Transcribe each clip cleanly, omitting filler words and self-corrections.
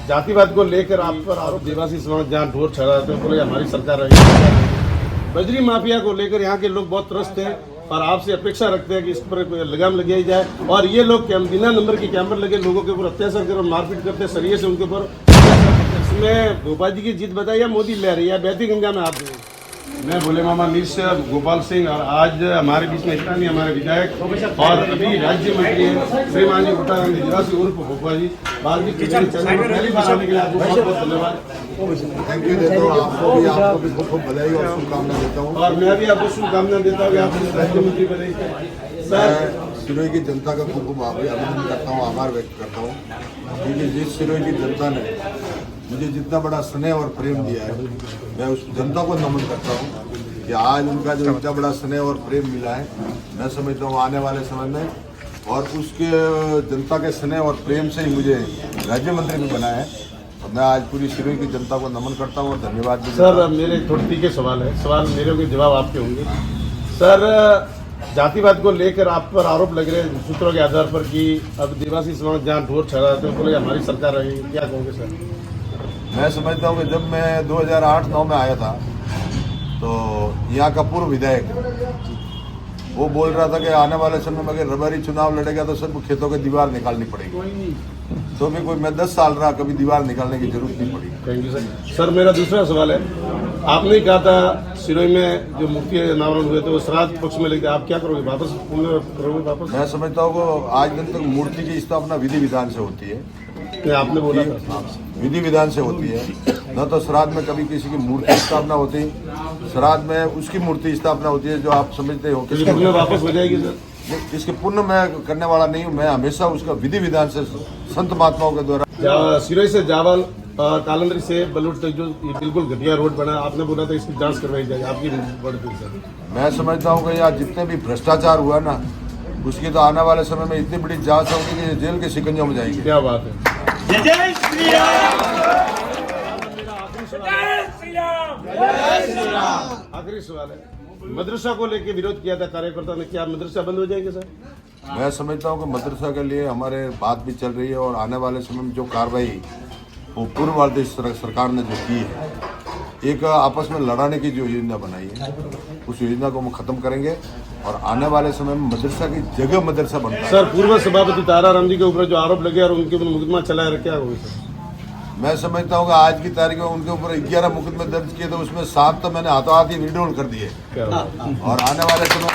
जातिवाद को लेकर आप पर आरोप देवासी समाज जहाँ ढोर चढ़ाते हैं, बोले हमारी सरकार है। बजरी माफिया को लेकर यहाँ के लोग बहुत त्रस्त हैं और आपसे अपेक्षा रखते हैं कि इस पर लगाम लगाई जाए। और ये लोग बिना नंबर के कैमर लगे लोगों के ऊपर अत्याचार कर मारपीट करते हैं, सरिये से उनके ऊपर। इसमें भोपाल जी की जीत बताइए या मोदी लहर या बैती गंगा में आप? मैं भोले मामा नीच से गोपाल सिंह, और आज हमारे बीच में इतना नहीं, हमारे विधायक और अभी राज्य मंत्री है श्रीमान जी उत्तराखंड निवासी उर्फ भोपा जी। बाद में पहली बार आने के लिए आपको बहुत बहुत धन्यवाद। थैंक यू देता हूँ, आपको भी बहुत बधाई और शुभकामनाएं देता हूँ। और मैं भी आपको शुभकामनाएं देता हूँ कि आप राज्य मंत्री बने। मैं सिरोही की जनता का खूब खूब अभिनंदन करता हूँ, आभार व्यक्त करता हूँ, क्योंकि जिस सिरोही की जनता ने मुझे जितना बड़ा स्नेह और प्रेम दिया है, मैं उस जनता को नमन करता हूँ कि आज उनका जो इतना बड़ा स्नेह और प्रेम मिला है, मैं समझता हूँ आने वाले समय में और उसके जनता के स्नेह और प्रेम से ही मुझे राज्य मंत्री भी बनाया है। तो मैं आज पूरी सिरोही की जनता को नमन करता हूँ और धन्यवाद भी। सर मेरे थोड़े तीखे सवाल है, सवाल मेरे के जवाब आपके होंगे। सर जातिवाद को लेकर आप पर आरोप लग रहे हैं सूत्रों के आधार पर कि अब देवासी समाज जहाँ ढोर चढ़ाते हैं, बोले हमारी सरकार रहेगी, क्या कहोगे सर? मैं समझता हूँ कि जब मैं 2008-9 में आया था तो यहाँ का पूर्व विधायक वो बोल रहा था कि आने वाले समय में अगर रबारी चुनाव लड़ेगा तो सब खेतों की दीवार निकालनी पड़ेगी। तो भी कोई मैं 10 साल रहा, कभी दीवार निकालने की जरूरत नहीं पड़ी। Thank you sir. सर मेरा दूसरा सवाल है, आपने कहा था सिरोही में जो मुफ्ती अनावरण हुए थे वो श्राद्ध पक्ष में लेके आप क्या करोगे, वापस करोगे वापस? मैं समझता हूँ कि आज दिन तक मूर्ति की स्थापना विधि विधान से होती है। आपने बोला था विधि विधान से होती है, न तो श्राद्ध में कभी किसी की मूर्ति स्थापना होती, श्राद्ध में उसकी मूर्ति स्थापना होती है जो आप समझते हो कि वापस हो जाएगी सर। इसके पुण्य मैं करने वाला नहीं हूँ, मैं हमेशा उसका विधि विधान से संत महात्माओं के द्वारा। सिरोही से जावल और कालंदरी से बलूट तक जो बिल्कुल घटिया रोड बना, आपने बोला था इसकी जांच करवाई जाएगी, आपकी बढ़ती सर? मैं समझता हूँ कि यहाँ जितने भी भ्रष्टाचार हुआ ना, उसकी तो आने वाले समय में इतनी बड़ी जांच होगी कि जेल के शिकंजों में जाएंगे। क्या बात है। जय श्री राम। आखिरी सवाल है, मदरसा को लेकर विरोध किया था कार्यकर्ता ने, क्या मदरसा बंद हो जाएंगे सर? मैं समझता हूँ कि मदरसा के लिए हमारे बात भी चल रही है और आने वाले समय में जो कार्रवाई वो पूर्व भारतीय सरकार ने जो की है, एक आपस में लड़ाने की जो योजना बनाई है, उस योजना को हम खत्म करेंगे और आने वाले समय में मदरसा की जगह मदरसा बनता है। सर पूर्व सभापति ताराराम जी के ऊपर जो आरोप लगे और उनके ऊपर मुकदमा चलाया, क्या होगा सर? मैं समझता हूँ कि आज की तारीख में उनके ऊपर 11 मुकदमे दर्ज किए, तो उसमें 7 तो मैंने हाथों हाथ ही विड्रॉल कर दिए और आने वाले समय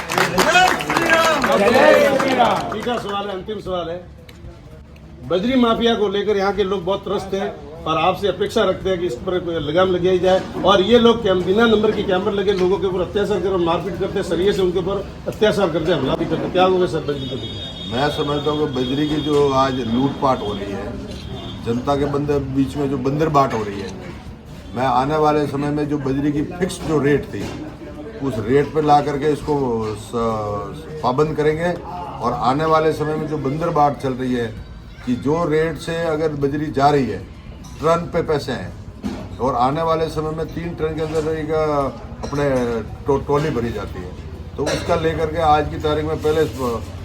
तीसरा सवाल है, अंतिम सवाल है, बजरी माफिया को लेकर यहाँ के लोग बहुत त्रस्त हैं और आपसे अपेक्षा रखते हैं कि इस पर लगाम लगाई जाए। और ये लोग बिना नंबर के कैमर लगे लोगों के ऊपर अत्याचार कर मारपीट करते हैं, सरिये से उनके ऊपर अत्याचार करते हैं, हमला भी करते हैं, क्या होगा सर बजरी को लेकर? मैं समझता हूँ कि बजरी की जो आज लूटपाट हो रही है, जनता के बीच में जो बंदरबाट हो रही है, मैं आने वाले समय में जो बजरी की फिक्स जो रेट थी उस रेट पर ला करके इसको पाबंद करेंगे। और आने वाले समय में जो बंदरबाट चल रही है कि जो रेट से अगर बजरी जा रही है, टन पे पैसे हैं और आने वाले समय में 3 टन के अंदर एक अपने ट्रॉली भरी जाती है, तो उसका लेकर के आज की तारीख में पहले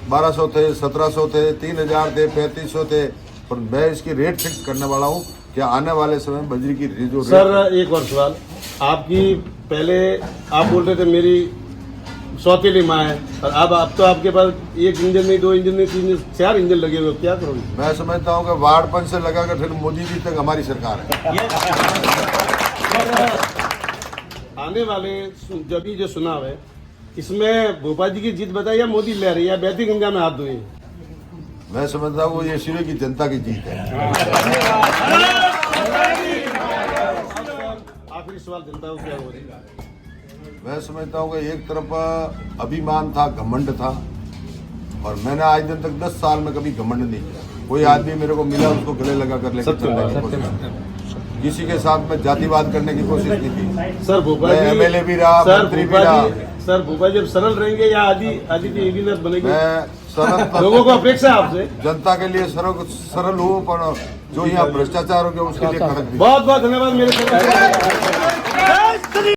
1200 थे, 1700 थे, 3000 थे, 3500 थे, पर मैं इसकी रेट फिक्स करने वाला हूँ कि आने वाले समय में बजरी की जो सर एक और सवाल, आपकी पहले आप बोल रहे थे मेरी सौतेली माँ है और अब तो आपके पास 1 इंजन नहीं, 2 इंजन नहीं, 3 इंजन, 4 इंजन लगे हुए, क्या करोगे? मैं समझता हूँ कि वार्डपन से लगाकर फिर मोदी जी तक हमारी सरकार है। आने वाले जब ये जो चुनाव है इसमें भोपाल जी की जीत बताइए या मोदी लहर या बैती गंगा में हाथ धोए? मैं समझता हूँ ये सिरोही की जनता की जीत है। आखिरी सवाल, जनता को क्या हो रही है? मैं समझता हूँ कि एक तरफ अभिमान था, घमंड था, और मैंने आज दिन तक 10 साल में कभी घमंड नहीं किया। कोई आदमी मेरे को मिला उसको गले लगा कर लेकर चलने की कोशिश, किसी के साथ में जातिवाद करने की कोशिश नहीं की। सर भोपाल जी MLA भी रहा, मंत्री भी रहा। सर भोपाल जब सरल रहेंगे या आदित्य विनर बनेंगे? मैं सरल लोगों को अपेक्षा आपसे, जनता के लिए सरल हूँ, पर जो यहाँ भ्रष्टाचार हो गया उसके लिए कड़क। बहुत बहुत धन्यवाद मेरे